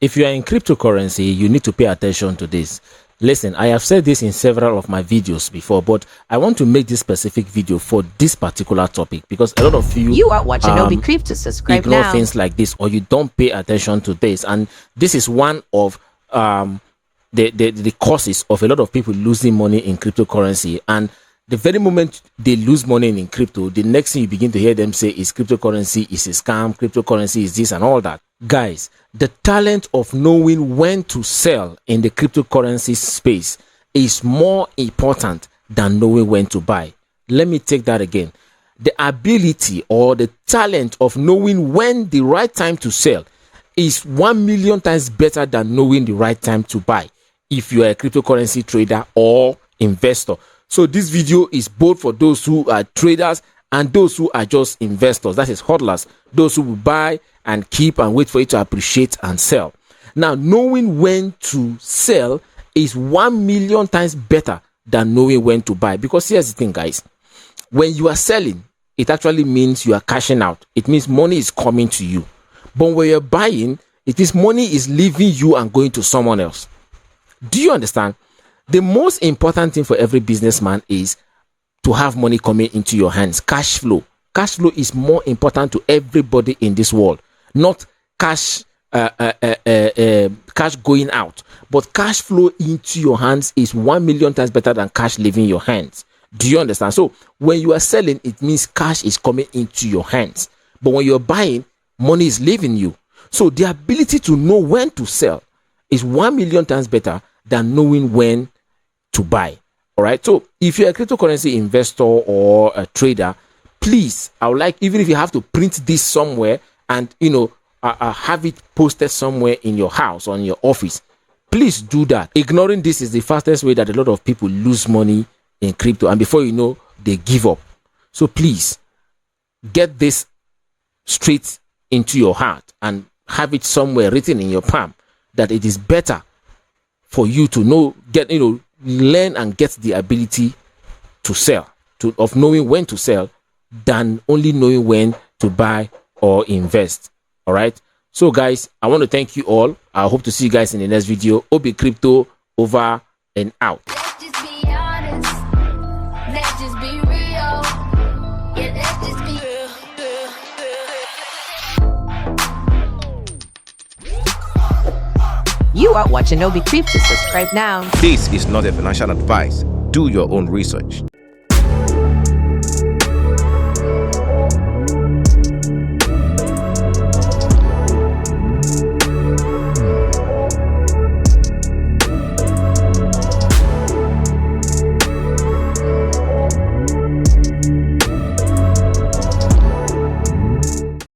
If you are in cryptocurrency, you need to pay attention to this. Listen, I have said this in several of my videos before, but I want to make this specific video for this particular topic because a lot of you are watching Obicrypto. Subscribe ignore now. things like this, or you don't pay attention to this, and this is one of the causes of a lot of people losing money in cryptocurrency. And the very moment they lose money in crypto, the next thing you begin to hear them say is cryptocurrency is a scam, cryptocurrency is this and all that. Guys, the talent of knowing when to sell in the cryptocurrency space is more important than knowing when to buy. Let me take that again. The ability or the talent of knowing when the right time to sell is 1 million times better than knowing the right time to buy if you are a cryptocurrency trader or investor. So this video is both for those who are traders and those who are just investors, that is hodlers, those who will buy and keep and wait for it to appreciate and sell. Now, knowing when to sell is 1 million times better than knowing when to buy, because here's the thing, guys. When you are selling, it actually means you are cashing out. It means money is coming to you. But when you're buying, it is money is leaving you and going to someone else. Do you understand? The most important thing for every businessman is to have money coming into your hands. Cash flow. Cash flow is more important to everybody in this world. Not cash cash going out, but cash flow into your hands is 1 million times better than cash leaving your hands. Do you understand? So when you are selling, it means cash is coming into your hands. But when you're buying, money is leaving you. So the ability to know when to sell is 1 million times better than knowing when to buy. All right. So if you're a cryptocurrency investor or a trader, please, I would like, even if you have to print this somewhere and, have it posted somewhere in your house or in your office, please do that. Ignoring this is the fastest way that a lot of people lose money in crypto. And before you know, they give up. So please get this straight into your heart and have it somewhere written in your palm that it is better for you to know, learn and get the ability to sell, of knowing when to sell than only knowing when to buy or invest. All right. So guys, I want to thank you all. I hope to see you guys in the next video. Obicrypto over and out. Let's just be honest. Let's just be real. Yeah, let's just be real. You are watching Obicrypto. Subscribe now. This is not a financial advice. Do your own research.